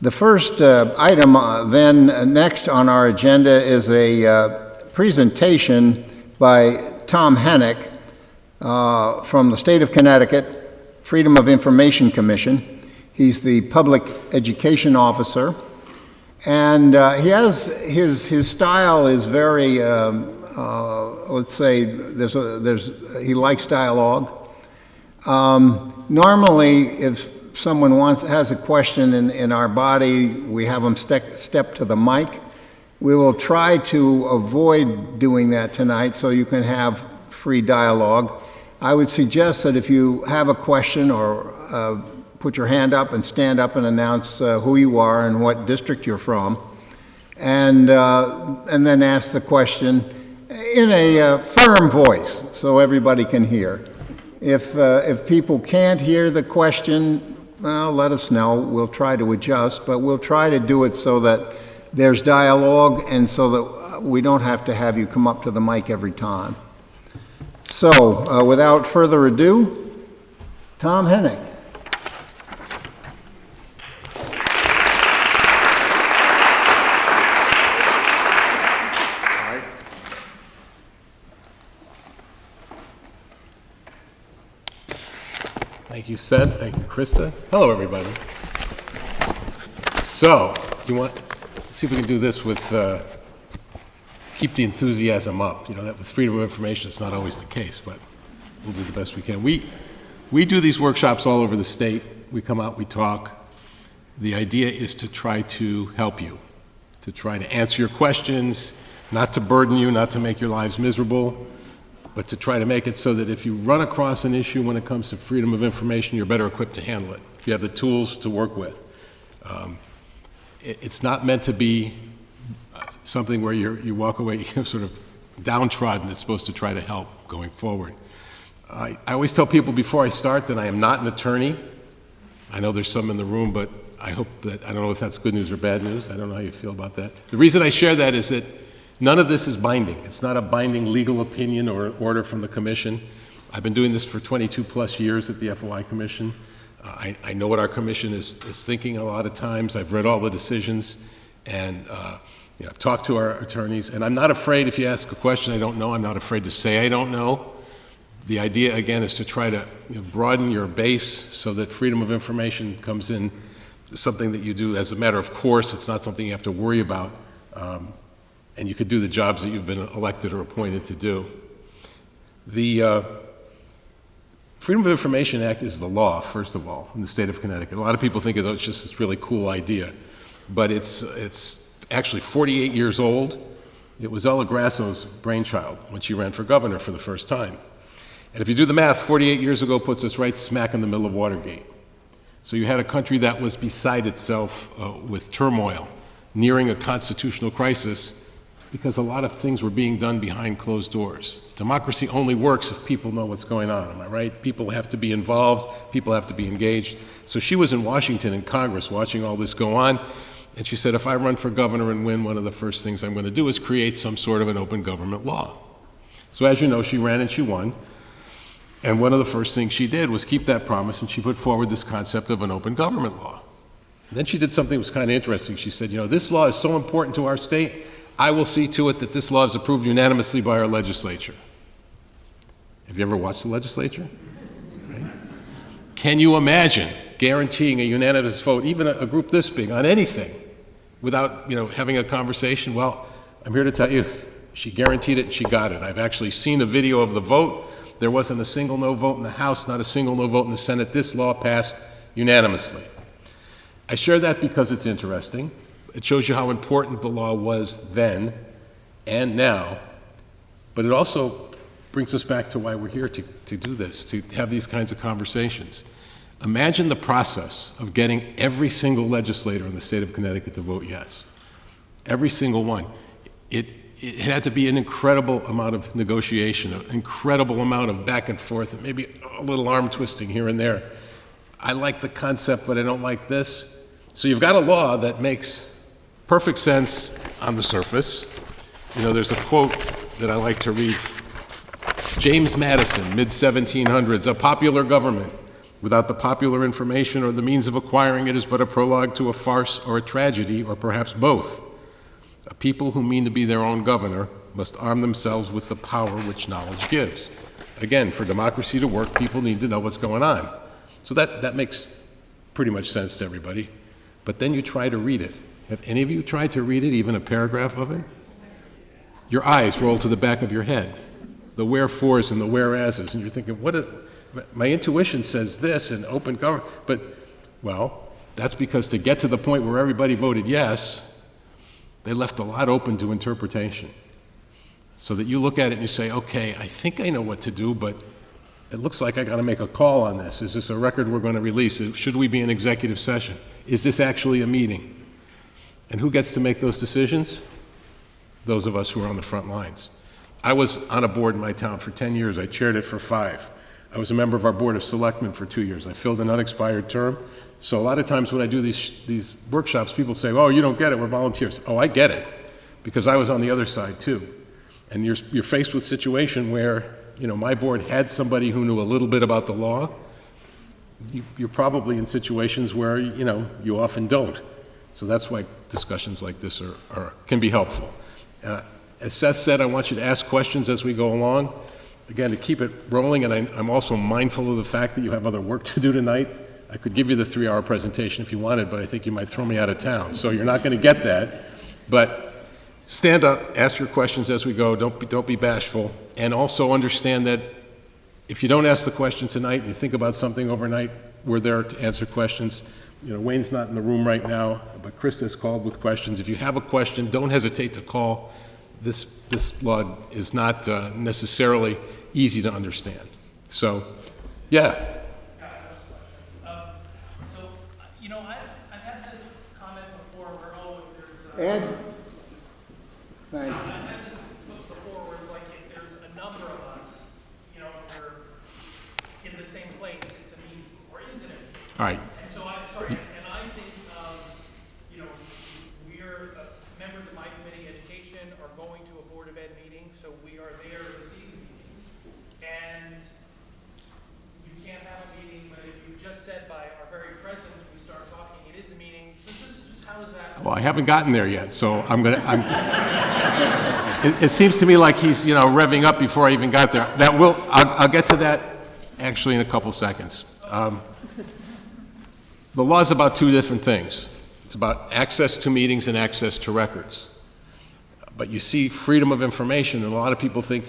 The first item next on our agenda is a presentation by Tom Hennick from the state of Connecticut, Freedom of Information Commission. He's the public education officer, and he has his style is very let's say he likes dialogue. Normally, if someone has a question in our body, we have them step to the mic. We will try to avoid doing that tonight so you can have free dialogue. I would suggest that if you have a question, or put your hand up and stand up and announce who you are and what district you're from, and then ask the question in a firm voice so everybody can hear. If people can't hear the question, well, let us know. We'll try to adjust, but we'll try to do it so that there's dialogue and so that we don't have to have you come up to the mic every time. So, without further ado, Tom Hennick. Thank you, Seth. Thank you, Krista. Hello, everybody. So, let's see if we can do this with, keep the enthusiasm up. You know, that with freedom of information, it's not always the case, but we'll do the best we can. We do these workshops all over the state. We come out, we talk. The idea is to try to help you, to try to answer your questions, not to burden you, not to make your lives miserable, but to try to make it so that if you run across an issue when it comes to freedom of information, you're better equipped to handle it. You have the tools to work with. It's not meant to be something where you walk away sort of downtrodden. It's supposed to try to help going forward. I always tell people before I start that I am not an attorney. I know there's some in the room, but I hope that, I don't know if that's good news or bad news. I don't know how you feel about that. The reason I share that is that none of this is binding. It's not a binding legal opinion or order from the commission. I've been doing this for 22 plus years at the FOI Commission. I know what our commission is thinking a lot of times. I've read all the decisions, and I've talked to our attorneys, and I'm not afraid if you ask a question I don't know. I'm not afraid to say I don't know. The idea, again, is to try to broaden your base so that freedom of information comes in something that you do as a matter of course. It's not something you have to worry about. And you could do the jobs that you've been elected or appointed to do. The Freedom of Information Act is the law, first of all, in the state of Connecticut. A lot of people think it's just this really cool idea, but it's actually 48 years old. It was Ella Grasso's brainchild when she ran for governor for the first time. And if you do the math, 48 years ago puts us right smack in the middle of Watergate. So you had a country that was beside itself with turmoil, nearing a constitutional crisis, because a lot of things were being done behind closed doors. Democracy only works if people know what's going on, am I right? People have to be involved, people have to be engaged. So she was in Washington in Congress watching all this go on, and she said, if I run for governor and win, one of the first things I'm going to do is create some sort of an open government law. So as you know, she ran and she won, and one of the first things she did was keep that promise, and she put forward this concept of an open government law. And then she did something that was kind of interesting. She said, this law is so important to our state, I will see to it that this law is approved unanimously by our legislature. Have you ever watched the legislature? Right? Can you imagine guaranteeing a unanimous vote, even a group this big, on anything, without having a conversation? Well, I'm here to tell you, she guaranteed it and she got it. I've actually seen a video of the vote. There wasn't a single no vote in the House, not a single no vote in the Senate. This law passed unanimously. I share that because it's interesting. It shows you how important the law was then and now, but it also brings us back to why we're here to do this, to have these kinds of conversations. Imagine the process of getting every single legislator in the state of Connecticut to vote yes. Every single one. It had to be an incredible amount of negotiation, an incredible amount of back and forth, and maybe a little arm twisting here and there. I like the concept, but I don't like this. So you've got a law that makes perfect sense on the surface. There's a quote that I like to read. James Madison, mid-1700s, a popular government Without the popular information or the means of acquiring it is but a prologue to a farce or a tragedy, or perhaps both. A people who mean to be their own governor must arm themselves with the power which knowledge gives. Again, for democracy to work, people need to know what's going on. So that makes pretty much sense to everybody. But then you try to read it. Have any of you tried to read it, even a paragraph of it? Your eyes roll to the back of your head. The wherefores and the whereases, and you're thinking, my intuition says this in open government, but, well, that's because to get to the point where everybody voted yes, they left a lot open to interpretation. So that you look at it and you say, okay, I think I know what to do, but it looks like I got to make a call on this. Is this a record we're going to release? Should we be in executive session? Is this actually a meeting? And who gets to make those decisions? Those of us who are on the front lines. I was on a board in my town for 10 years. I chaired it for 5. I was a member of our Board of Selectmen for 2 years. I filled an unexpired term. So a lot of times when I do these workshops, people say, oh, you don't get it, we're volunteers. Oh, I get it, because I was on the other side too. And you're faced with a situation where, my board had somebody who knew a little bit about the law. You're probably in situations where, you often don't. So that's why discussions like this can be helpful. As Seth said, I want you to ask questions as we go along. Again, to keep it rolling, and I'm also mindful of the fact that you have other work to do tonight. I could give you the 3-hour presentation if you wanted, but I think you might throw me out of town. So you're not going to get that. But stand up, ask your questions as we go. Don't be bashful. And also understand that if you don't ask the question tonight and you think about something overnight, we're there to answer questions. Wayne's not in the room right now, but Krista's called with questions. If you have a question, don't hesitate to call. This law is not necessarily easy to understand. So, yeah. I've had this comment before where, if there's Ed? Thanks. I've had this before where it's like if there's a number of us, we're in the same place, it's a meeting, or isn't it? All right. And so I think, we're members of my committee, education, are going to a Board of Ed meeting, so we are there to see the meeting. And you can't have a meeting, but if you just said by our very presence, we start talking, it is a meeting. So just how does that? Well, I haven't gotten there yet, so it seems to me like he's, revving up before I even got there. I'll get to that actually in a couple seconds. The law is about 2 different things. It's about access to meetings and access to records. But you see freedom of information, and a lot of people think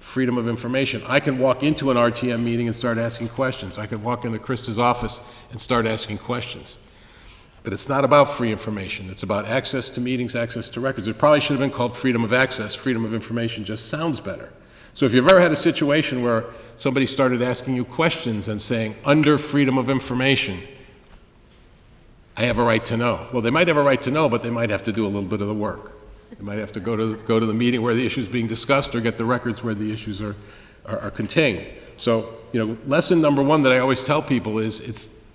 freedom of information. I can walk into an RTM meeting and start asking questions. I could walk into Krista's office and start asking questions. But it's not about free information. It's about access to meetings, access to records. It probably should have been called freedom of access. Freedom of information just sounds better. So if you've ever had a situation where somebody started asking you questions and saying, under freedom of information, I have a right to know. Well, they might have a right to know, but they might have to do a little bit of the work. They might have to go to the meeting where the issue is being discussed or get the records where the issues are contained. So, lesson number 1 that I always tell people is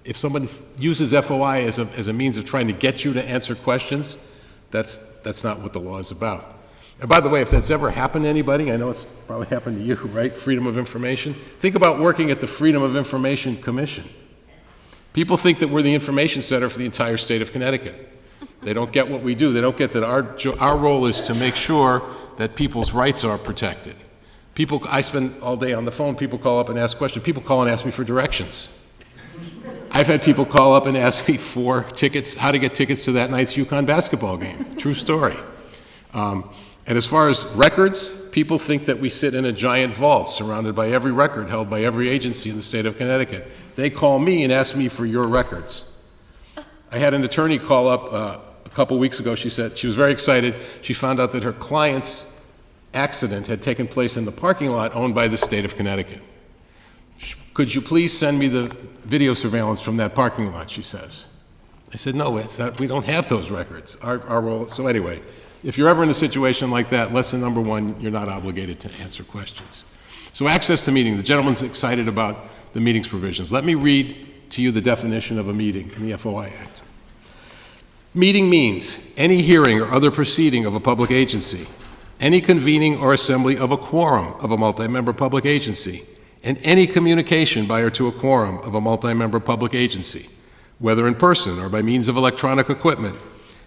if somebody uses FOI as a means of trying to get you to answer questions, that's not what the law is about. And by the way, if that's ever happened to anybody, I know it's probably happened to you, right? Freedom of information. Think about working at the Freedom of Information Commission. People think that we're the information center for the entire state of Connecticut. They don't get what we do. They don't get that our role is to make sure that people's rights are protected. I spend all day on the phone. People call up and ask questions. People call and ask me for directions. I've had people call up and ask me for tickets, how to get tickets to that night's UConn basketball game. True story. And as far as records, people think that we sit in a giant vault surrounded by every record held by every agency in the state of Connecticut. They call me and ask me for your records. I had an attorney call up a couple weeks ago. She said she was very excited. She found out that her client's accident had taken place in the parking lot owned by the state of Connecticut. Could you please send me the video surveillance from that parking lot, she says. I said, no, it's not, we don't have those records. Our role, so anyway, if you're ever in a situation like that, lesson number 1, you're not obligated to answer questions. So access to meetings, the gentleman's excited about the meetings provisions. Let me read to you the definition of a meeting in the FOI Act. Meeting means any hearing or other proceeding of a public agency, any convening or assembly of a quorum of a multi-member public agency, and any communication by or to a quorum of a multi-member public agency, whether in person or by means of electronic equipment,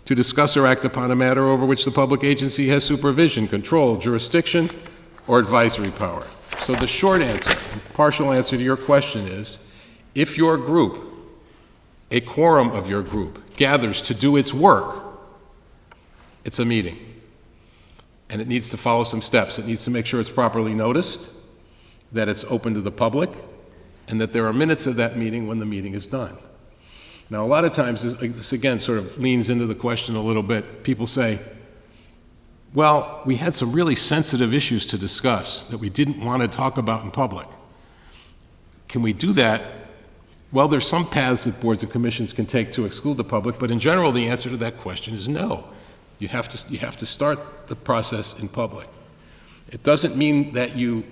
to discuss or act upon a matter over which the public agency has supervision, control, jurisdiction, or advisory power. So the short answer, partial answer to your question is, if your group, a quorum of your group, gathers to do its work, it's a meeting. And it needs to follow some steps. It needs to make sure it's properly noticed, that it's open to the public, and that there are minutes of that meeting when the meeting is done. Now, a lot of times, this again sort of leans into the question a little bit. People say, well, we had some really sensitive issues to discuss that we didn't want to talk about in public. Can we do that? Well, there's some paths that boards and commissions can take to exclude the public, but in general, the answer to that question is no. You have to start the process in public. It doesn't mean that you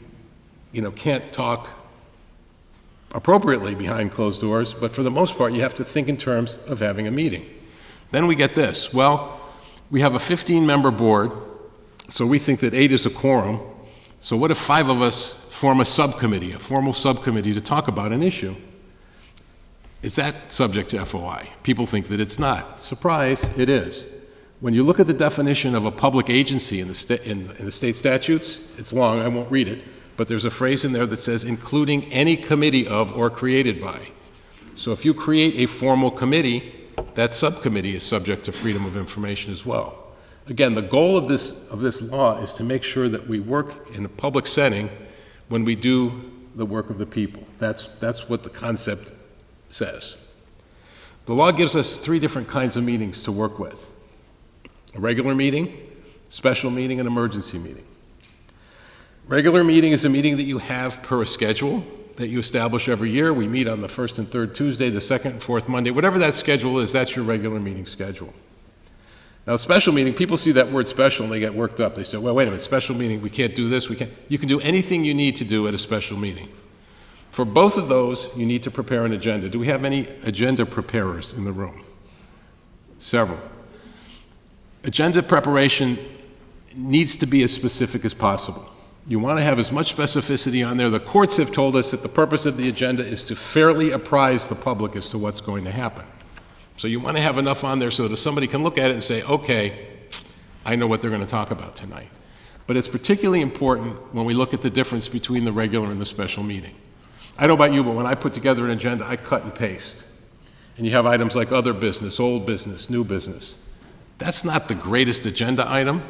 can't talk appropriately behind closed doors, but for the most part, you have to think in terms of having a meeting. Then we get this. Well, we have a 15-member board, so we think that 8 is a quorum. So what if 5 of us form a subcommittee, a formal subcommittee to talk about an issue? Is that subject to FOI? People think that it's not. Surprise, it is. When you look at the definition of a public agency in the state statutes, it's long, I won't read it, but there's a phrase in there that says, including any committee of or created by. So if you create a formal committee, that subcommittee is subject to freedom of information as well. Again, the goal of this law is to make sure that we work in a public setting when we do the work of the people. That's what the concept says. The law gives us 3 different kinds of meetings to work with: a regular meeting, special meeting, and emergency meeting. Regular meeting is a meeting that you have per a schedule that you establish every year. We meet on the 1st and 3rd Tuesday, the 2nd and 4th Monday. Whatever that schedule is, that's your regular meeting schedule. Now, special meeting, people see that word special and they get worked up. They say, well, wait a minute, special meeting, we can't do this, we can't. You can do anything you need to do at a special meeting. For both of those, you need to prepare an agenda. Do we have any agenda preparers in the room? Several. Agenda preparation needs to be as specific as possible. You want to have as much specificity on there. The courts have told us that the purpose of the agenda is to fairly apprise the public as to what's going to happen. So you want to have enough on there so that somebody can look at it and say, okay, I know what they're going to talk about tonight. But it's particularly important when we look at the difference between the regular and the special meeting. I don't know about you, but when I put together an agenda, I cut and paste. And you have items like other business, old business, new business. That's not the greatest agenda item.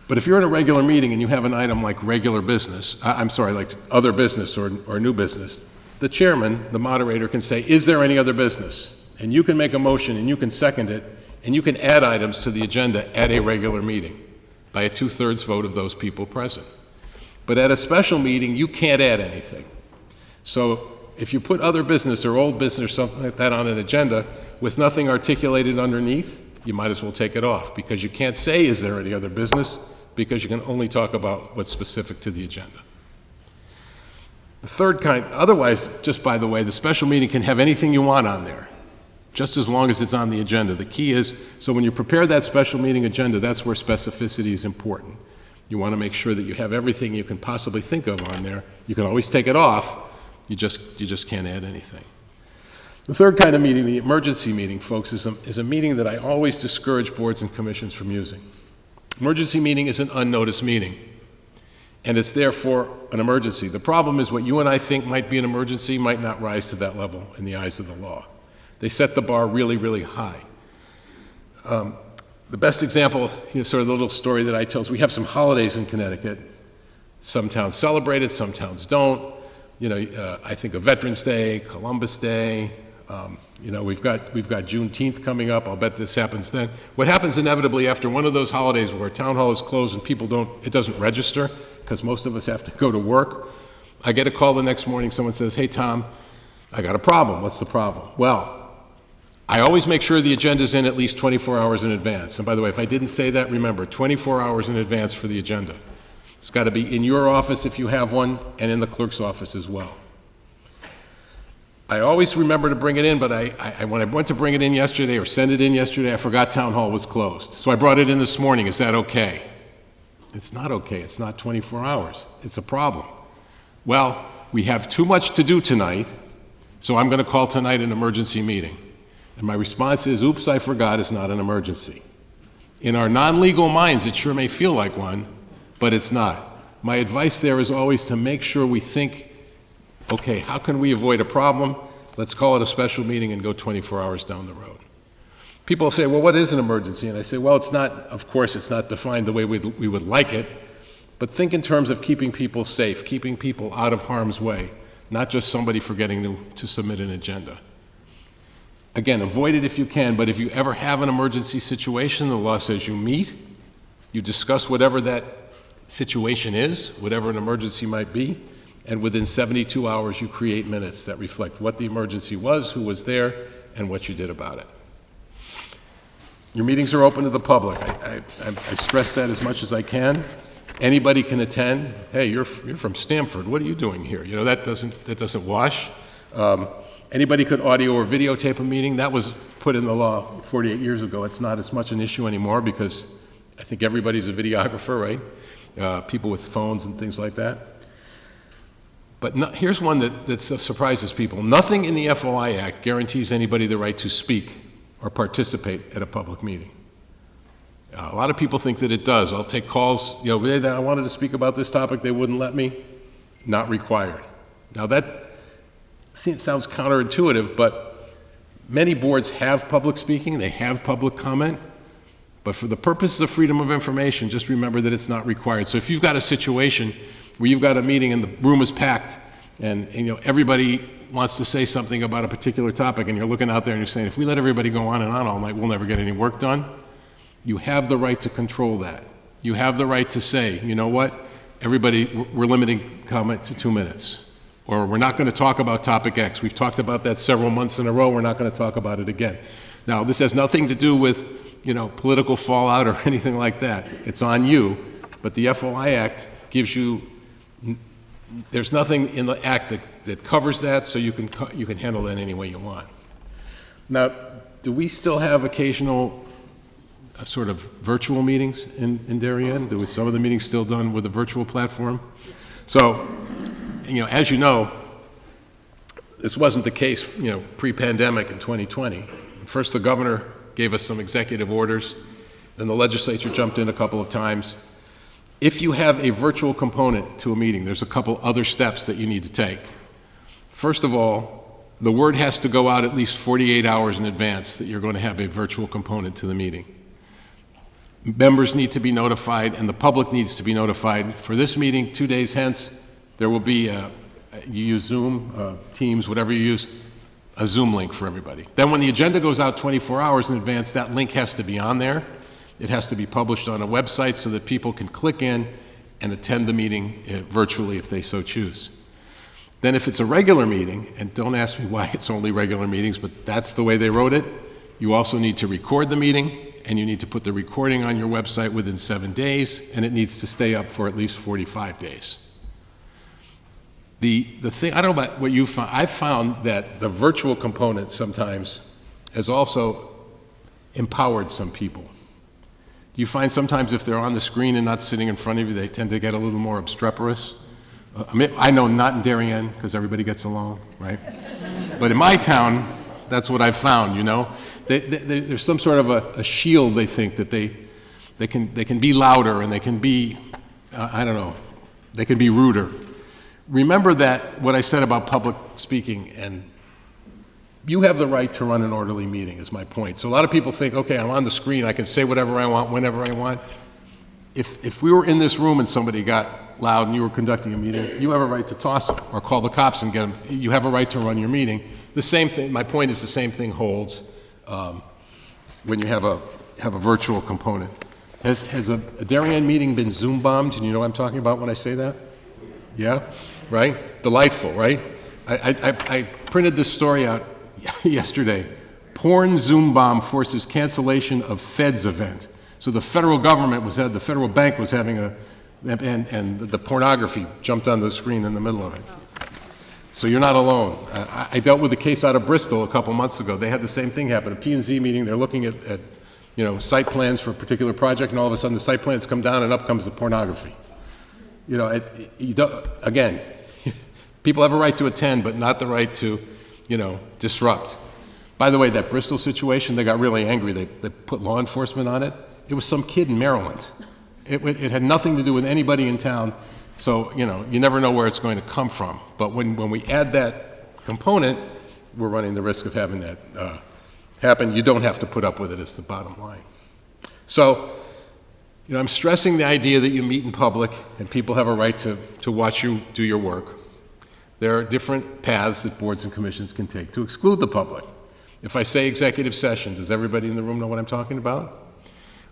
But if you're in a regular meeting and you have an item like regular business, like other business or new business, the chairman, the moderator, can say, is there any other business? And you can make a motion and you can second it, and you can add items to the agenda at a regular meeting by a 2/3 vote of those people present. But at a special meeting, you can't add anything. So if you put other business or old business or something like that on an agenda with nothing articulated underneath, you might as well take it off, because you can't say, is there any other business? Because you can only talk about what's specific to the agenda. The third kind, otherwise, just by the way, the special meeting can have anything you want on there, just as long as it's on the agenda. The key is, so when you prepare that special meeting agenda, that's where specificity is important. You want to make sure that you have everything you can possibly think of on there. You can always take it off, you just can't add anything. The third kind of meeting, the emergency meeting, folks, is a meeting that I always discourage boards and commissions from using. Emergency meeting is an unnoticed meeting, and it's therefore an emergency. The problem is what you and I think might be an emergency might not rise to that level in the eyes of the law. They set the bar really, really high. The best example, sort of the little story that I tell is we have some holidays in Connecticut. Some towns celebrate it, some towns don't. I think of Veterans Day, Columbus Day. We've got Juneteenth coming up. I'll bet this happens then. What happens inevitably after one of those holidays where town hall is closed and it doesn't register because most of us have to go to work. I get a call the next morning. Someone says, hey, Tom, I got a problem. What's the problem? Well, I always make sure the agenda's in at least 24 hours in advance. And by the way, if I didn't say that, remember, 24 hours in advance for the agenda. It's got to be in your office if you have one, and in the clerk's office as well. I always remember to bring it in, but when I went to bring it in yesterday or send it in yesterday, I forgot town hall was closed. So I brought it in this morning. Is that okay? It's not okay. It's not 24 hours. It's a problem. Well, we have too much to do tonight, so I'm going to call tonight an emergency meeting. And my response is, oops, I forgot, it's not an emergency. In our non-legal minds, it sure may feel like one, but it's not. My advice there is always to make sure we think, okay, how can we avoid a problem? Let's call it a special meeting and go 24 hours down the road. People say, well, what is an emergency? And I say, well, it's not, of course, it's not defined the way we would like it, but think in terms of keeping people safe, keeping people out of harm's way, not just somebody forgetting to submit an agenda. Again, avoid it if you can, but if you ever have an emergency situation, the law says you meet, you discuss whatever that situation is, whatever an emergency might be, and within 72 hours you create minutes that reflect what the emergency was, who was there, and what you did about it. Your meetings are open to the public. I stress that as much as I can. Anybody can attend. Hey, you're from Stamford. What are you doing here? You know, that doesn't wash. Anybody could audio or videotape a meeting. That was put in the law 48 years ago. It's not as much an issue anymore because I think everybody's a videographer, right? People with phones and things like that. But here's one that surprises people. Nothing in the FOI Act guarantees anybody the right to speak or participate at a public meeting. A lot of people think that it does. I'll take calls, you know, I wanted to speak about this topic, they wouldn't let me. Not required. Now that sounds counterintuitive, but many boards have public speaking, they have public comment, but for the purposes of freedom of information, just remember that it's not required. So if you've got a situation where you've got a meeting and the room is packed and you know, everybody wants to say something about a particular topic and you're looking out there and you're saying, if we let everybody go on and on all night, we'll never get any work done. You have the right to control that. You have the right to say, you know what, everybody, we're limiting comment to 2 minutes. Or we're not going to talk about topic X. We've talked about that several months in a row. We're not going to talk about it again. Now, this has nothing to do with, you know, political fallout or anything like that. It's on you. But the FOI Act gives you, there's nothing in the Act that covers that, so you can handle that any way you want. Now, do we still have occasional sort of virtual meetings in Darien? Do some of the meetings still done with a virtual platform? So, you know, as you know, this wasn't the case, you know, pre-pandemic in 2020. First, the governor gave us some executive orders, then the legislature jumped in a couple of times. If you have a virtual component to a meeting, there's a couple other steps that you need to take. First of all, the word has to go out at least 48 hours in advance that you're going to have a virtual component to the meeting. Members need to be notified and the public needs to be notified. For this meeting, 2 days hence, there will be, you use Zoom, Teams, whatever you use, a Zoom link for everybody. Then when the agenda goes out 24 hours in advance, that link has to be on there. It has to be published on a website so that people can click in and attend the meeting virtually if they so choose. Then if it's a regular meeting, and don't ask me why it's only regular meetings, but that's the way they wrote it, you also need to record the meeting, and you need to put the recording on your website within 7 days, and it needs to stay up for at least 45 days. The thing, I don't know about what you found, I've found that the virtual component sometimes has also empowered some people. Do you find sometimes if they're on the screen and not sitting in front of you, they tend to get a little more obstreperous? I mean, I know not in Darien, because everybody gets along, right? But in my town, that's what I've found, you know? There's some sort of a shield, they think, that they can be louder and they can be, I don't know, they can be ruder. Remember that, what I said about public speaking, and you have the right to run an orderly meeting, is my point. So a lot of people think, okay, I'm on the screen, I can say whatever I want, whenever I want. If we were in this room and somebody got loud and you were conducting a meeting, you have a right to toss them or call the cops and get them. You have a right to run your meeting. The same thing, my point is the same thing holds when you have a virtual component. Has a Darien meeting been Zoom bombed? And you know what I'm talking about when I say that? Yeah, right? Delightful, right? I printed this story out yesterday. Porn Zoom bomb forces cancellation of Fed's event. So the federal government the federal bank was having and the pornography jumped onto the screen in the middle of it. So you're not alone. I dealt with a case out of Bristol a couple months ago. They had the same thing happen. A P&Z meeting, they're looking at you know, site plans for a particular project, and all of a sudden the site plans come down and up comes the pornography. You know, again, People have a right to attend, but not the right to, disrupt. By the way, that Bristol situation, they got really angry. They put law enforcement on it. It was some kid in Maryland. It had nothing to do with anybody in town, so, you never know where it's going to come from. But when we add that component, we're running the risk of having that happen. You don't have to put up with it, is the bottom line. So, I'm stressing the idea that you meet in public and people have a right to watch you do your work. There are different paths that boards and commissions can take to exclude the public. If I say executive session, does everybody in the room know what I'm talking about?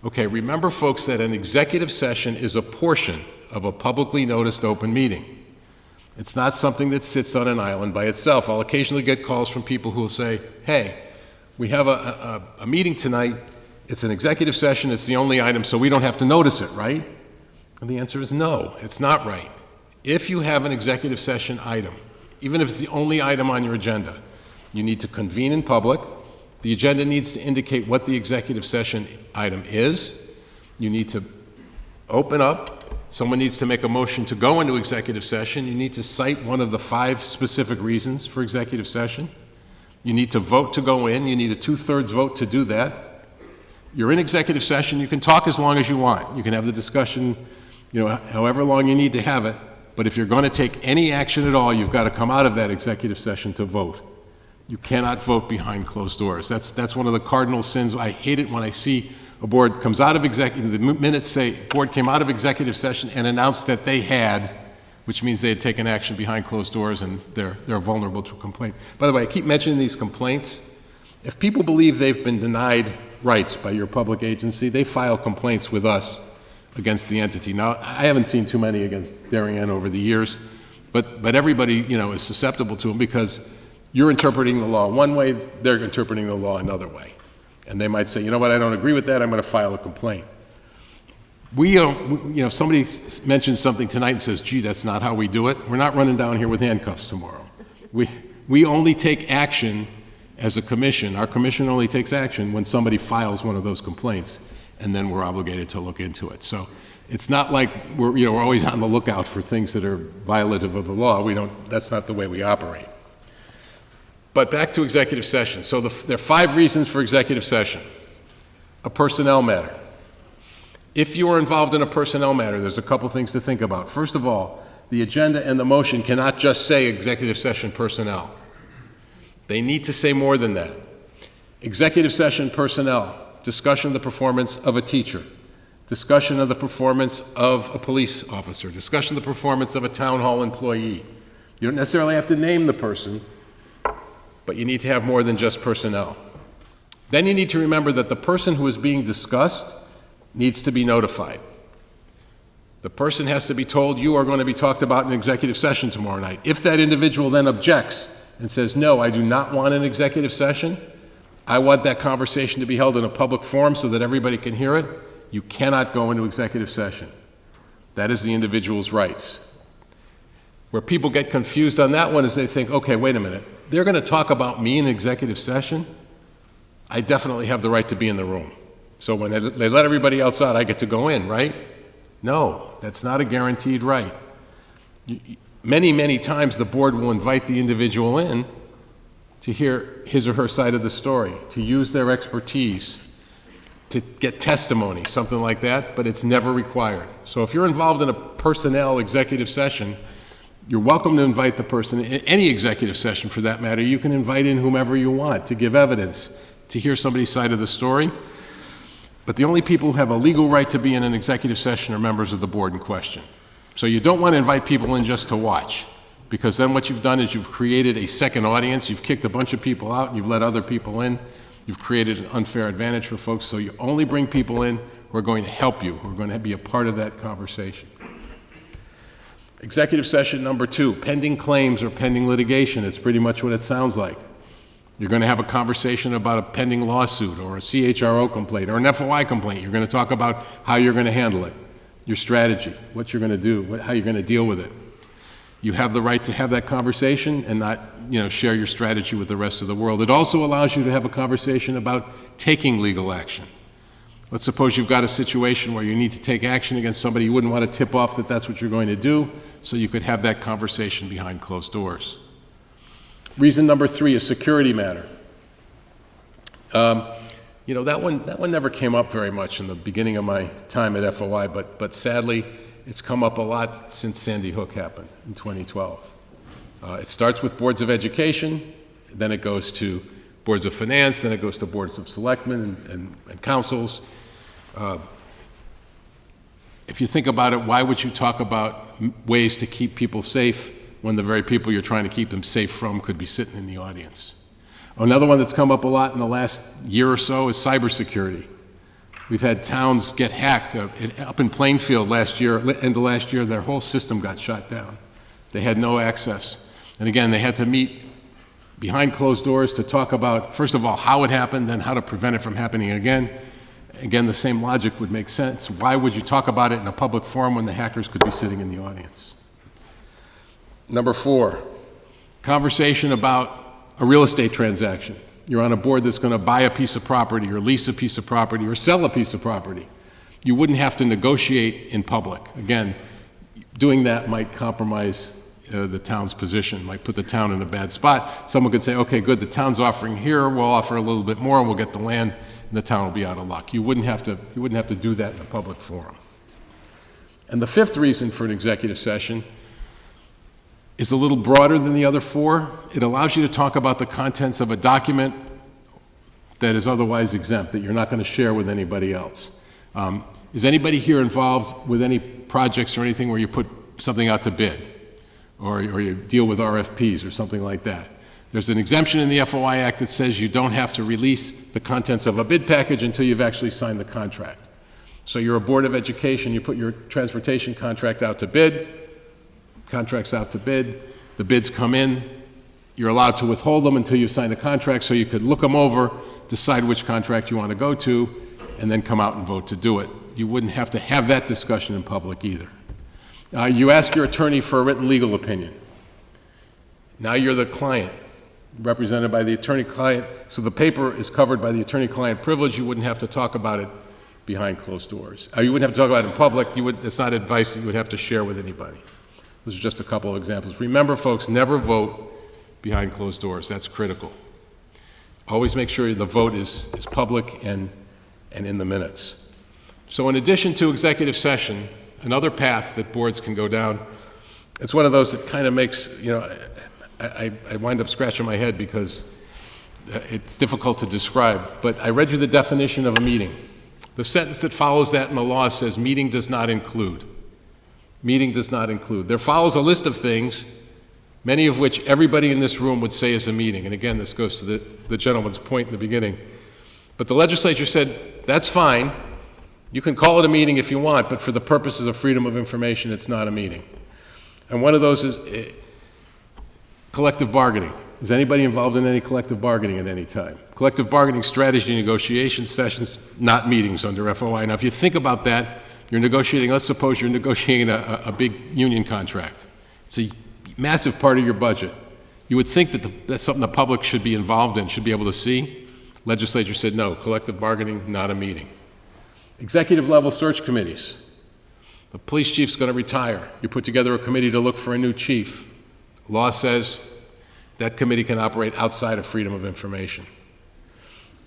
Okay, remember, folks, that an executive session is a portion of a publicly noticed open meeting. It's not something that sits on an island by itself. I'll occasionally get calls from people who will say, hey, we have a meeting tonight. It's an executive session. It's the only item, so we don't have to notice it, right? And the answer is no, it's not right. If you have an executive session item, even if it's the only item on your agenda, you need to convene in public. The agenda needs to indicate what the executive session item is. You need to open up. Someone needs to make a motion to go into executive session. You need to cite one of the 5 specific reasons for executive session. You need to vote to go in. You need a 2/3 vote to do that. You're in executive session. You can talk as long as you want. You can have the discussion, however long you need to have it. But if you're going to take any action at all, you've got to come out of that executive session to vote. You cannot vote behind closed doors. That's one of the cardinal sins. I hate it when I see a board comes out of the minutes say board came out of executive session and announced that they had, which means they had taken action behind closed doors and they're vulnerable to a complaint. By the way, I keep mentioning these complaints. If people believe they've been denied rights by your public agency, they file complaints with us against the entity. Now, I haven't seen too many against Darien over the years, but everybody, is susceptible to them because you're interpreting the law one way, they're interpreting the law another way. And they might say, you know what, I don't agree with that, I'm going to file a complaint. Somebody mentions something tonight and says, gee, that's not how we do it. We're not running down here with handcuffs tomorrow. We only take action as a commission. Our commission only takes action when somebody files one of those complaints, and then we're obligated to look into it. So it's not like we're always on the lookout for things that are violative of the law. That's not the way we operate. But back to executive session. So there are 5 reasons for executive session. A personnel matter. If you are involved in a personnel matter, there's a couple things to think about. First of all, the agenda and the motion cannot just say executive session personnel. They need to say more than that. Executive session personnel, discussion of the performance of a teacher, discussion of the performance of a police officer, discussion of the performance of a town hall employee. You don't necessarily have to name the person, but you need to have more than just personnel. Then you need to remember that the person who is being discussed needs to be notified. The person has to be told you are going to be talked about in executive session tomorrow night. If that individual then objects and says, no, I do not want an executive session, I want that conversation to be held in a public forum so that everybody can hear it, you cannot go into executive session. That is the individual's rights. Where people get confused on that one is they think, okay, wait a minute, they're going to talk about me in executive session? I definitely have the right to be in the room. So when they let everybody else out, I get to go in, right? No, that's not a guaranteed right. Many, many times the board will invite the individual in to hear his or her side of the story, to use their expertise, to get testimony, something like that, but it's never required. So if you're involved in a personnel executive session, you're welcome to invite the person, in any executive session for that matter. You can invite in whomever you want to give evidence, to hear somebody's side of the story. But the only people who have a legal right to be in an executive session are members of the board in question. So you don't want to invite people in just to watch, because then what you've done is you've created a second audience, you've kicked a bunch of people out, and you've let other people in. You've created an unfair advantage for folks, so you only bring people in who are going to help you, who are going to be a part of that conversation. Executive session number 2, pending claims or pending litigation. It's pretty much what it sounds like. You're going to have a conversation about a pending lawsuit or a CHRO complaint or an FOI complaint. You're going to talk about how you're going to handle it, your strategy, what you're going to do, how you're going to deal with it. You have the right to have that conversation and not, share your strategy with the rest of the world. It also allows you to have a conversation about taking legal action. Let's suppose you've got a situation where you need to take action against somebody. You wouldn't want to tip off that that's what you're going to do, so you could have that conversation behind closed doors. Reason number 3 is security matter. You know, that one never came up very much in the beginning of my time at FOI, but sadly, it's come up a lot since Sandy Hook happened in 2012. It starts with boards of education, then it goes to boards of finance, then it goes to boards of selectmen and councils. If you think about it, why would you talk about ways to keep people safe when the very people you're trying to keep them safe from could be sitting in the audience? Another one that's come up a lot in the last year or so is cybersecurity. We've had towns get hacked. Up in Plainfield end of last year, their whole system got shut down. They had no access. And again, they had to meet behind closed doors to talk about, first of all, how it happened, then how to prevent it from happening again. Again, the same logic would make sense. Why would you talk about it in a public forum when the hackers could be sitting in the audience? Number 4, conversation about a real estate transaction. You're on a board that's going to buy a piece of property or lease a piece of property or sell a piece of property. You wouldn't have to negotiate in public. Again, doing that might compromise the town's position, might put the town in a bad spot. Someone could say, okay, good, the town's offering here, we'll offer a little bit more, and we'll get the land, and the town will be out of luck. You wouldn't have to do that in a public forum. And the 5th reason for an executive session is a little broader than the other 4. It allows you to talk about the contents of a document that is otherwise exempt, that you're not going to share with anybody else. Is anybody here involved with any projects or anything where you put something out to bid, or you deal with RFPs or something like that? There's an exemption in the FOI Act that says you don't have to release the contents of a bid package until you've actually signed the contract. So you're a board of education, you put your transportation contract out to bid, contract's out to bid, the bids come in, you're allowed to withhold them until you sign the contract, so you could look them over, decide which contract you want to go to, and then come out and vote to do it. You wouldn't have to have that discussion in public either. You ask your attorney for a written legal opinion. Now you're the client, represented by the attorney-client, so the paper is covered by the attorney-client privilege. You wouldn't have to talk about it behind closed doors. You wouldn't have to talk about it in public. It's not advice that you would have to share with anybody. Those are just a couple of examples. Remember, folks, never vote behind closed doors. That's critical. Always make sure the vote is public and in the minutes. So in addition to executive session, another path that boards can go down, it's one of those that kind of makes, I wind up scratching my head because it's difficult to describe, but I read you the definition of a meeting. The sentence that follows that in the law says meeting does not include. Meeting does not include. There follows a list of things, many of which everybody in this room would say is a meeting. And again, this goes to the gentleman's point in the beginning. But the legislature said, that's fine. You can call it a meeting if you want, but for the purposes of freedom of information, it's not a meeting. And one of those is collective bargaining. Is anybody involved in any collective bargaining at any time? Collective bargaining strategy negotiation sessions, not meetings under FOI. Now, if you think about that, you're negotiating, let's suppose you're negotiating a big union contract. It's a massive part of your budget. You would think that that's something the public should be involved in, should be able to see. Legislature said no, collective bargaining, not a meeting. Executive level search committees. The police chief's going to retire. You put together a committee to look for a new chief. Law says that committee can operate outside of freedom of information.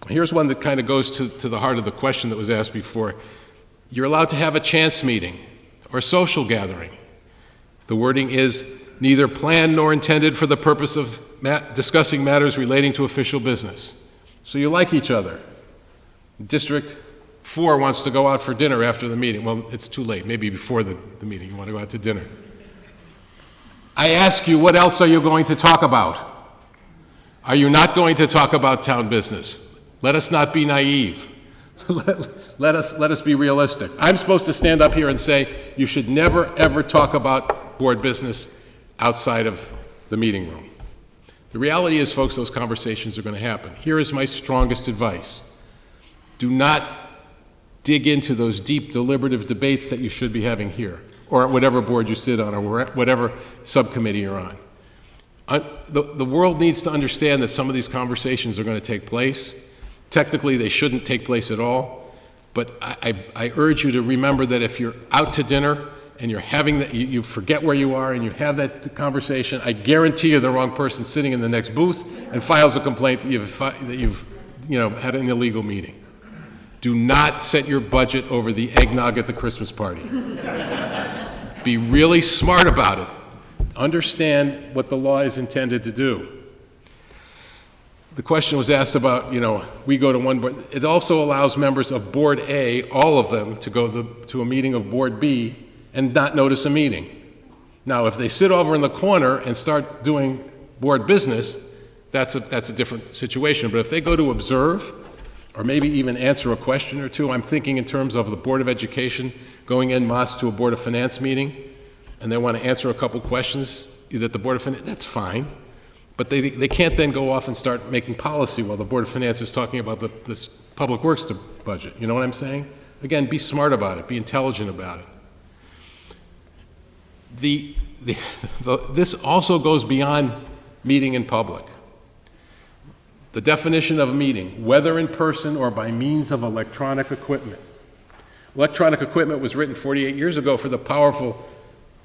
Here's one that kind of goes to the heart of the question that was asked before. You're allowed to have a chance meeting or social gathering. The wording is neither planned nor intended for the purpose of discussing matters relating to official business. So you like each other. District 4 wants to go out for dinner after the meeting. Well, it's too late. Maybe before the meeting you want to go out to dinner. I ask you, what else are you going to talk about? Are you not going to talk about town business? Let us not be naive. Let us be realistic. I'm supposed to stand up here and say, you should never, ever talk about board business outside of the meeting room. The reality is, folks, those conversations are going to happen. Here is my strongest advice. Do not dig into those deep deliberative debates that you should be having here, or at whatever board you sit on, or whatever subcommittee you're on. The world needs to understand that some of these conversations are going to take place. Technically, they shouldn't take place at all. But I urge you to remember that if you're out to dinner and you're having that, you forget where you are and you have that conversation, I guarantee you the wrong person sitting in the next booth and files a complaint that you've had an illegal meeting. Do not set your budget over the eggnog at the Christmas party. Be really smart about it. Understand what the law is intended to do. The question was asked about, we go to one board. It also allows members of Board A, all of them, to go to a meeting of Board B and not notice a meeting. Now, if they sit over in the corner and start doing board business, that's a different situation. But if they go to observe, or maybe even answer a question or two, I'm thinking in terms of the Board of Education going en masse to a Board of Finance meeting, and they want to answer a couple questions that the Board of Finance, that's fine. But they can't then go off and start making policy while the Board of Finance is talking about this Public Works budget. You know what I'm saying? Again, be smart about it. Be intelligent about it. This also goes beyond meeting in public. The definition of a meeting, whether in person or by means of electronic equipment. Electronic equipment was written 48 years ago for the powerful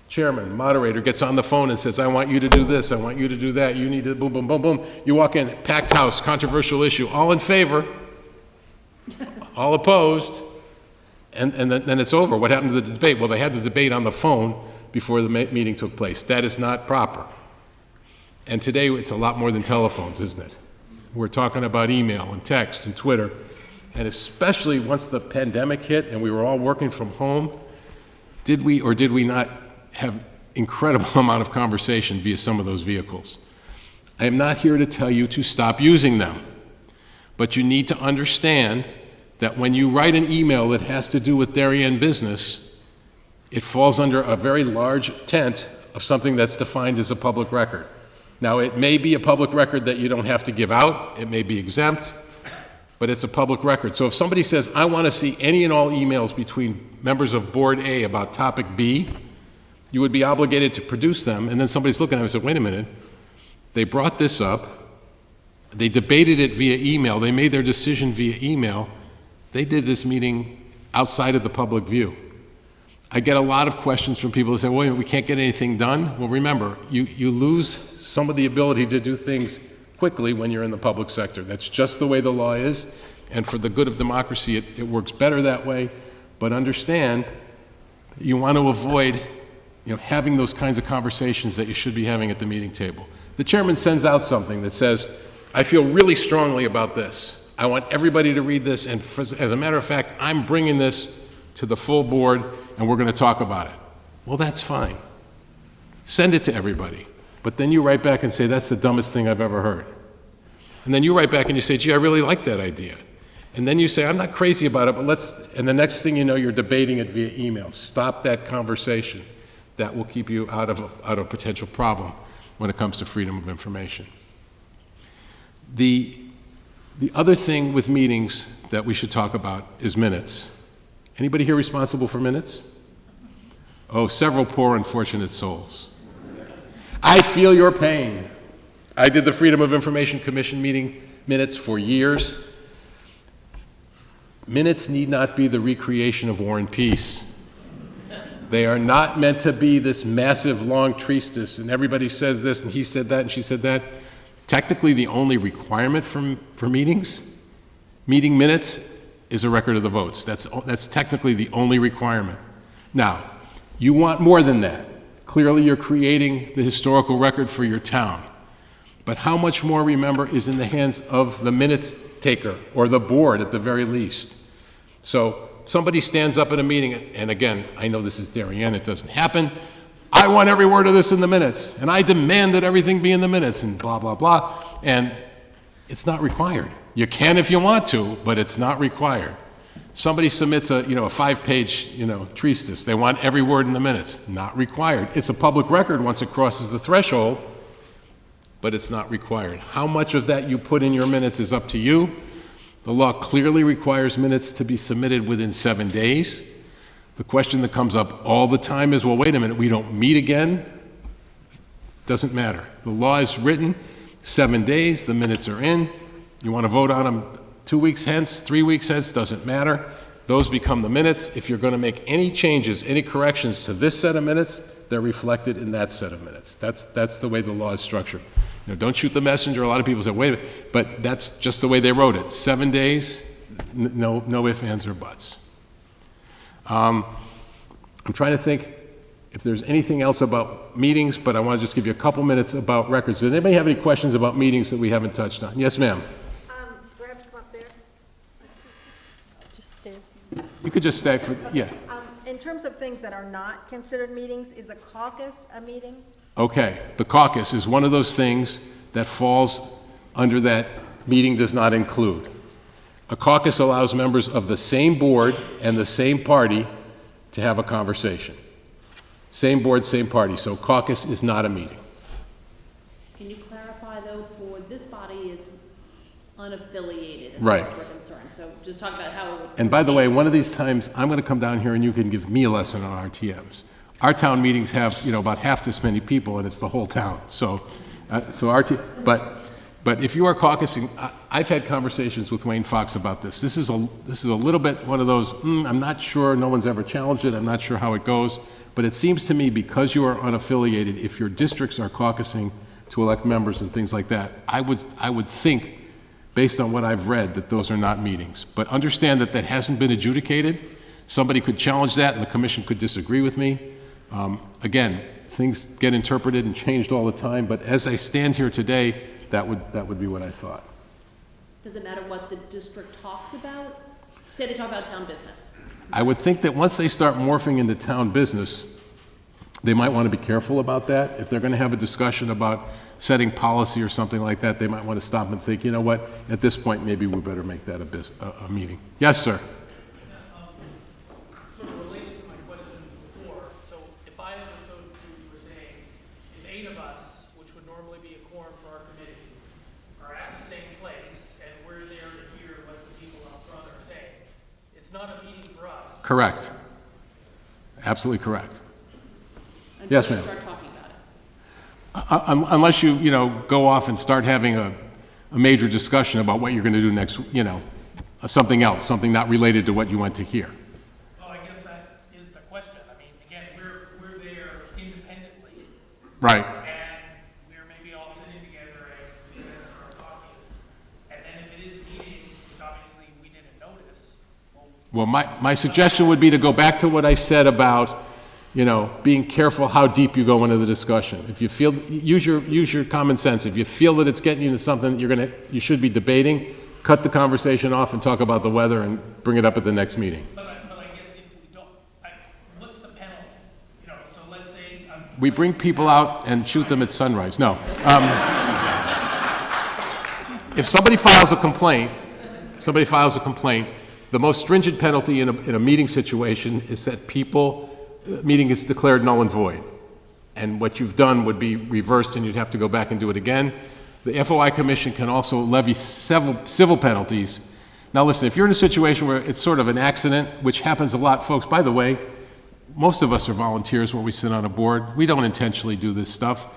chairman, moderator gets on the phone and says, I want you to do this, I want you to do that, you need to boom, boom, boom, boom. You walk in, packed house, controversial issue, all in favor, all opposed, and then it's over. What happened to the debate? Well, they had the debate on the phone before the meeting took place. That is not proper. And today it's a lot more than telephones, isn't it? We're talking about email and text and Twitter, and especially once the pandemic hit and we were all working from home, did we or did we not have incredible amount of conversation via some of those vehicles? I am not here to tell you to stop using them, but you need to understand that when you write an email that has to do with Darien business, it falls under a very large tent of something that's defined as a public record. Now, it may be a public record that you don't have to give out, it may be exempt, but it's a public record. So if somebody says, I want to see any and all emails between members of Board A about topic B, you would be obligated to produce them, and then somebody's looking at them and said, wait a minute, they brought this up, they debated it via email, they made their decision via email, they did this meeting outside of the public view. I get a lot of questions from people who say, well, we can't get anything done. Well, remember, you lose some of the ability to do things quickly when you're in the public sector. That's just the way the law is, and for the good of democracy, it works better that way. But understand, you want to avoid having those kinds of conversations that you should be having at the meeting table. The chairman sends out something that says, I feel really strongly about this. I want everybody to read this, and as a matter of fact, I'm bringing this to the full board, and we're going to talk about it. Well, that's fine. Send it to everybody. But then you write back and say, that's the dumbest thing I've ever heard. And then you write back and you say, gee, I really like that idea. And then you say, I'm not crazy about it, but and the next thing you know, you're debating it via email. Stop that conversation. That will keep you out of a potential problem when it comes to freedom of information. The other thing with meetings that we should talk about is minutes. Anybody here responsible for minutes? Oh, several poor unfortunate souls. I feel your pain. I did the Freedom of Information Commission meeting minutes for years. Minutes need not be the recreation of War and Peace. They are not meant to be this massive long treatise, and everybody says this, and he said that, and she said that. Technically, the only requirement for meeting minutes, is a record of the votes. That's technically the only requirement. Now, you want more than that. Clearly, you're creating the historical record for your town. But how much more, remember, is in the hands of the minutes taker, or the board at the very least. So somebody stands up in a meeting, and again, I know this is Darien, it doesn't happen. I want every word of this in the minutes, and I demand that everything be in the minutes, and blah, blah, blah. And it's not required. You can if you want to, but it's not required. Somebody submits a 5-page, treatise. They want every word in the minutes. Not required. It's a public record once it crosses the threshold, but it's not required. How much of that you put in your minutes is up to you. The law clearly requires minutes to be submitted within 7 days. The question that comes up all the time is, well, wait a minute, we don't meet again? Doesn't matter. The law is written, 7 days, the minutes are in. You want to vote on them 2 weeks hence, 3 weeks hence, doesn't matter. those become the minutes. If you're going to make any changes, any corrections to this set of minutes, they're reflected in that set of minutes. That's the way the law is structured. Don't shoot the messenger. A lot of people say, wait a minute, but that's just the way they wrote it. 7 days, no ifs, ands, or buts. I'm trying to think if there's anything else about meetings, but I want to just give you a couple minutes about records. Does anybody have any questions about meetings that we haven't touched on? Yes, ma'am. Do I have to come up there? Just stay. You could just stay for, yeah. In terms of things that are not considered meetings, is a caucus a meeting? Okay, the caucus is one of those things that falls under that meeting does not include. A caucus allows members of the same board and the same party to have a conversation. Same board, same party, so caucus is not a meeting. Can you clarify, though, for this body is unaffiliated as Right. far as we're concerned? So just talk about how it would... And by the way, one of these times, I'm going to come down here and you can give me a lesson on RTMs. Our town meetings have, about half this many people, and it's the whole town. But if you are caucusing, I've had conversations with Wayne Fox about this. This is a little bit one of those, I'm not sure, no one's ever challenged it, I'm not sure how it goes, but it seems to me because you are unaffiliated, if your districts are caucusing to elect members and things like that, I would think, based on what I've read, that those are not meetings. But understand that that hasn't been adjudicated. Somebody could challenge that and the commission could disagree with me. Again, things get interpreted and changed all the time, but as I stand here today, that would be what I thought. Does it matter what the district talks about? Say they talk about town business. I would think that once they start morphing into town business, they might want to be careful about that. If they're going to have a discussion about setting policy or something like that, they might want to stop and think, you know what, at this point, maybe we better make that a meeting. Yes, sir. Sort of related to my question before, so if I understood what you were saying, if 8 of us, which would normally be a quorum for our committee, are at the same place, and we're there to hear what the people up front are saying, it's not a meeting for us. Correct. Absolutely correct. Until Yes, we ma'am. start talking about it. Unless you, go off and start having a major discussion about what you're going to do next, something else, something not related to what you went to hear. Well, I guess that is the question. I mean, again, we're there independently, Right. and we're maybe all sitting together and we then start talking. And then if it is a meeting, which obviously we didn't notice, Well, my suggestion would be to go back to what I said about, being careful how deep you go into the discussion. If you feel, use your common sense. If you feel that it's getting you into something that you should be debating, cut the conversation off and talk about the weather and bring it up at the next meeting. but I guess if we don't, what's the penalty? So let's say, We bring people out and shoot them at sunrise. No. If somebody files a complaint, the most stringent penalty in a meeting situation is that meeting is declared null and void. And what you've done would be reversed and you'd have to go back and do it again. The FOI Commission can also levy civil penalties. Now listen, if you're in a situation where it's sort of an accident, which happens a lot, folks, by the way, most of us are volunteers when we sit on a board. We don't intentionally do this stuff.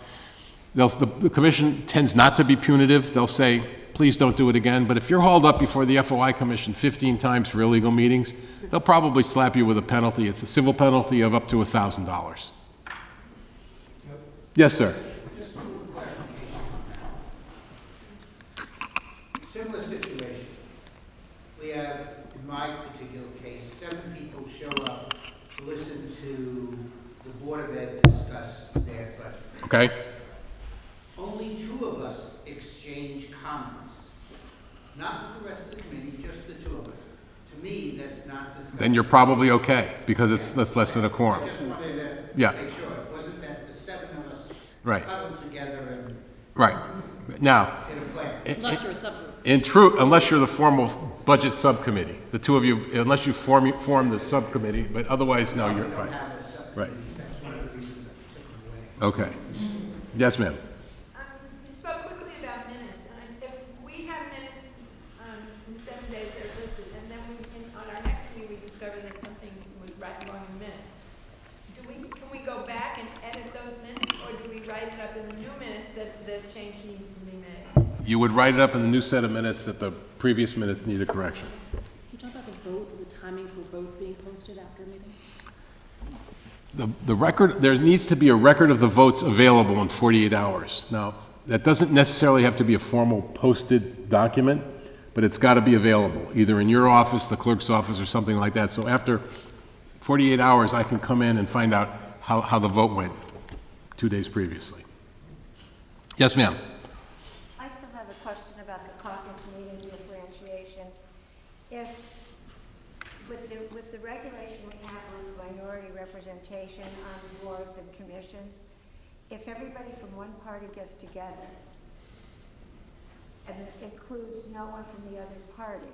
The commission tends not to be punitive. They'll say, please don't do it again. But if you're hauled up before the FOI Commission 15 times for illegal meetings, they'll probably slap you with a penalty. It's a civil penalty of up to $1,000. Yes, sir. Similar situation. We have, in my particular case, 7 people show up to listen to the Board of Ed discuss their budget. Okay. Only 2 of us exchange comments. Not with the rest of the committee, just the 2 of us. To me, that's not discussion. Then you're probably okay, because that's less than a quorum. I just wanted to Yeah. make sure. It wasn't that the 7 of us Right. got them together and Right. Now, did a plan. Unless you're a subgroup. in truth, unless you're the formal budget subcommittee, the 2 of you, unless you form the subcommittee, but otherwise, no, you're fine. Have a subcommittee. Right. That's one of the reasons I took them away. Okay. Yes, ma'am. You spoke quickly about minutes, and if we have minutes in 7 days that are listed, and then on our next meeting, we discover that something was right wrong in the minutes, can we go back and edit those minutes, or do we write it up in the new minutes that the change needs to be made? You would write it up in the new set of minutes that the previous minutes need a correction. You talk about the vote, the timing for votes being posted after a meeting? The record, there needs to be a record of the votes available in 48 hours. Now, that doesn't necessarily have to be a formal posted document, but it's got to be available, either in your office, the clerk's office, or something like that. So after 48 hours, I can come in and find out how the vote went 2 days previously. Yes, ma'am? I still have a question about the caucus meeting differentiation. If, with the regulation we have on minority representation on boards and commissions, if everybody from one party gets together, and it includes no one from the other party,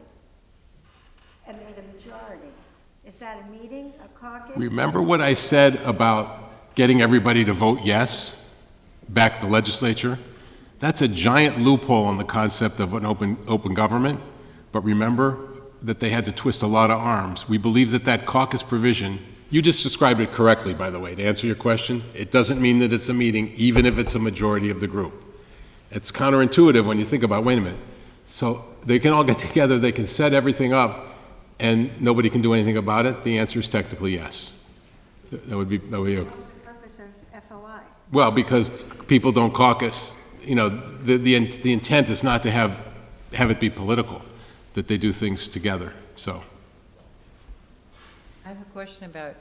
and they're the majority, is that a meeting, a caucus? Remember what I said about getting everybody to vote yes, back the legislature? That's a giant loophole in the concept of an open government, but remember that they had to twist a lot of arms. We believe that that caucus provision, you just described it correctly, by the way, to answer your question. It doesn't mean that it's a meeting, even if it's a majority of the group. It's counterintuitive when you think about, wait a minute, so they can all get together, they can set everything up, and nobody can do anything about it? The answer is technically yes. That would be What's the purpose of FOI? well, because people don't caucus. You know, the intent is not to have it be political, that they do things together, so. I have a question about,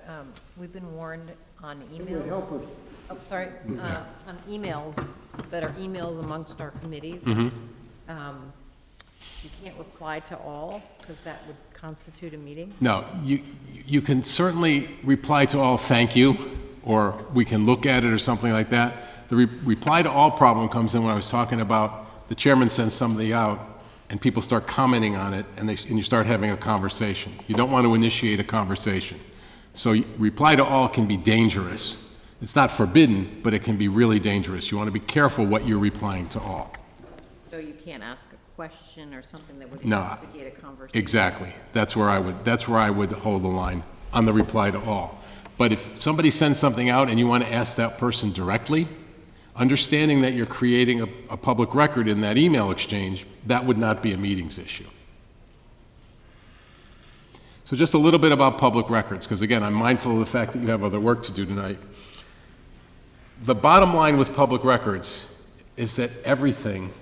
we've been warned on emails. Oh, sorry, on emails that are emails amongst our committees. You can't reply to all, because that would constitute a meeting? No, you can certainly reply to all thank you, or we can look at it or something like that. The reply to all problem comes in when I was talking about the chairman sends somebody out and people start commenting on it and you start having a conversation. You don't want to initiate a conversation. So reply to all can be dangerous. It's not forbidden, but it can be really dangerous. You want to be careful what you're replying to all. So you can't ask a question or something that would No, instigate a conversation? exactly. That's where I would hold the line on the reply to all. But if somebody sends something out and you want to ask that person directly, understanding that you're creating a public record in that email exchange, that would not be a meetings issue. So just a little bit about public records, because again, I'm mindful of the fact that you have other work to do tonight. The bottom line with public records is that everything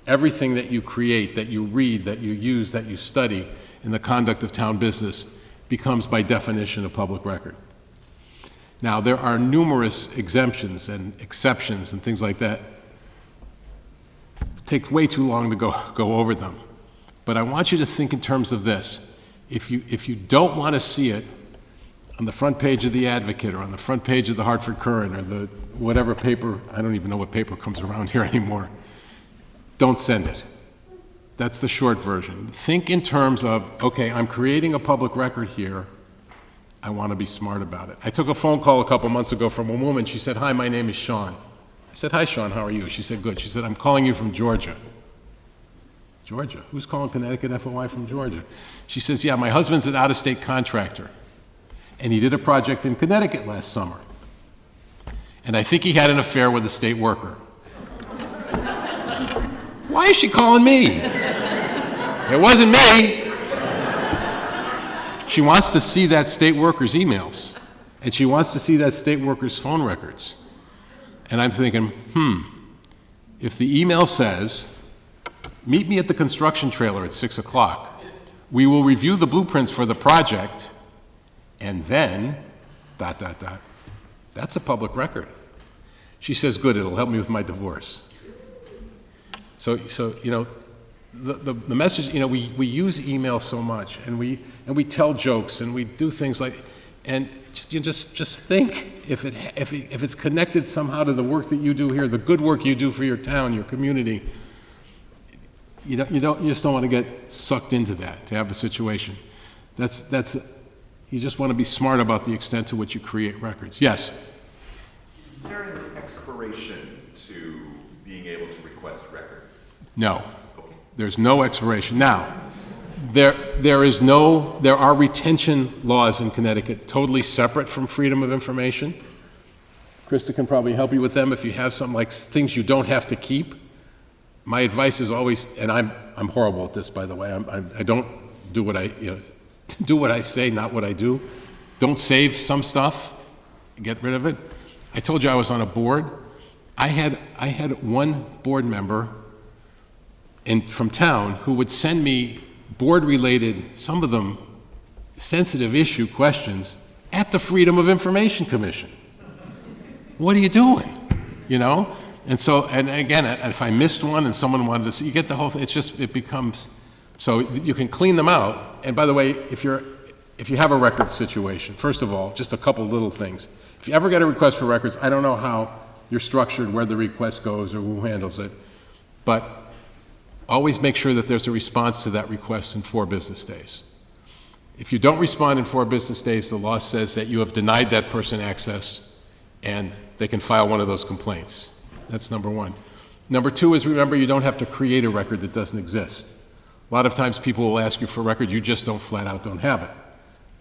that you create, that you read, that you use, that you study in the conduct of town business becomes by definition a public record. Now, there are numerous exemptions and exceptions and things like that. It takes way too long to go over them. But I want you to think in terms of this. If you don't want to see it on the front page of the Advocate or on the front page of the Hartford Courant or the whatever paper, I don't even know what paper comes around here anymore, don't send it. That's the short version. Think in terms of, okay, I'm creating a public record here. I want to be smart about it. I took a phone call a couple months ago from a woman. She said, hi, my name is Sean. I said, hi, Sean, how are you? She said, good. She said, I'm calling you from Georgia. Georgia? Who's calling Connecticut FOI from Georgia? She says, yeah, my husband's an out-of-state contractor, and he did a project in Connecticut last summer. And I think he had an affair with a state worker. Why is she calling me? It wasn't me. She wants to see that state worker's emails, and she wants to see that state worker's phone records. And I'm thinking, if the email says, meet me at the construction trailer at 6 o'clock, we will review the blueprints for the project, and then, ... That's a public record. She says, good, it'll help me with my divorce. So you know, the message, you know, we use email so much, and we tell jokes, and we do things like, and just think if it's connected somehow to the work that you do here, the good work you do for your town, your community. You just don't want to get sucked into that, to have a situation. You just want to be smart about the extent to which you create records. Yes? Is there an expiration to being able to request records? No. Okay. There's no expiration. Now, there are retention laws in Connecticut totally separate from freedom of information. Krista can probably help you with them if you have something like things you don't have to keep. My advice is always, and I'm horrible at this, by the way, I don't do what I say, not what I do. Don't save some stuff, get rid of it. I told you I was on a board. I had one board member from town who would send me board-related, some of them sensitive issue questions at the Freedom of Information Commission. What are you doing? You know? And so, and again, if I missed one and someone wanted to see, you get the whole thing, it becomes, so you can clean them out. And by the way, if you have a record situation, first of all, just a couple little things. If you ever get a request for records, I don't know how you're structured, where the request goes or who handles it, but always make sure that there's a response to that request in 4 business days. If you don't respond in 4 business days, the law says that you have denied that person access and they can file one of those complaints. That's number 1. Number 2 is, remember, you don't have to create a record that doesn't exist. A lot of times people will ask you for a record, you just flat out don't have it.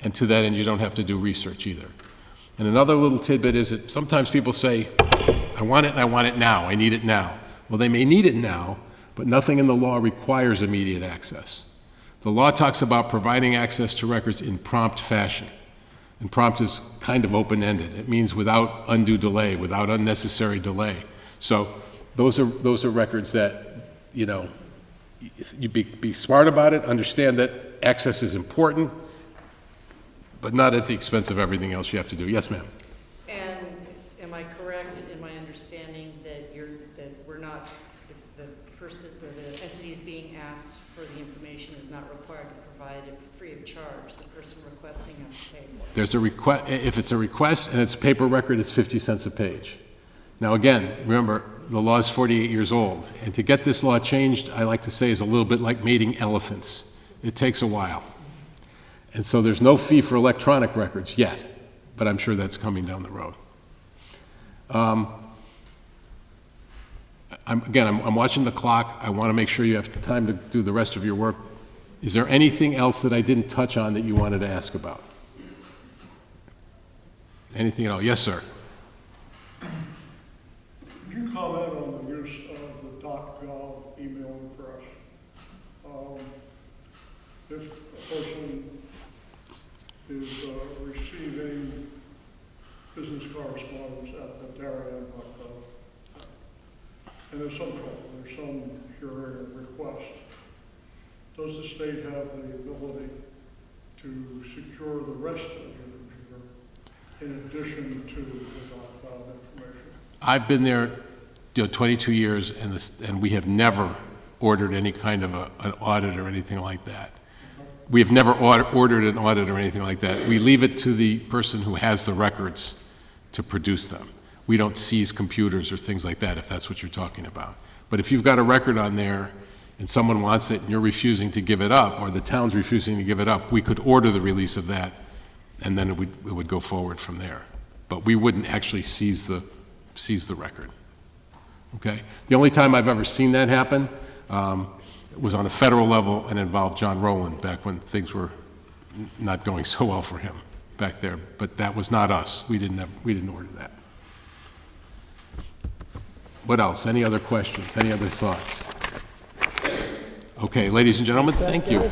And to that end, you don't have to do research either. And another little tidbit is that sometimes people say, I want it and I want it now, I need it now. Well, they may need it now, but nothing in the law requires immediate access. The law talks about providing access to records in prompt fashion. And prompt is kind of open-ended. It means without undue delay, without unnecessary delay. So those are records that, you know, you be smart about it, understand that access is important, but not at the expense of everything else you have to do. Yes, ma'am. And am I correct in my understanding that we're not, the person or the entity being asked for the information is not required to provide it free of charge? The person requesting has to pay for it. There's a request. If it's a request and it's a paper record, it's 50 cents a page. Now again, remember, the law is 48 years old, and to get this law changed, I like to say, is a little bit like mating elephants. It takes a while. And so there's no fee for electronic records yet, but I'm sure that's coming down the road. I'm watching the clock. I want to make sure you have time to do the rest of your work. Is there anything else that I didn't touch on that you wanted to ask about? Anything at all? Yes, sir. Could you comment on the use of the .gov email address? If a person is receiving business correspondence at the Darien.gov, and there's some trouble, there's some query or request, does the state have the ability to secure the rest of your computer in addition to the .gov information? I've been there 22 years, and we have never ordered any kind of an audit or anything like that. We have never ordered an audit or anything like that. We leave it to the person who has the records to produce them. We don't seize computers or things like that, if that's what you're talking about. But if you've got a record on there and someone wants it and you're refusing to give it up, or the town's refusing to give it up, we could order the release of that, and then it would go forward from there. But we wouldn't actually seize the record. Okay? The only time I've ever seen that happen was on a federal level and involved John Rowland back when things were not going so well for him back there. But that was not us. We didn't order that. What else? Any other questions? Any other thoughts? Okay, ladies and gentlemen, thank you.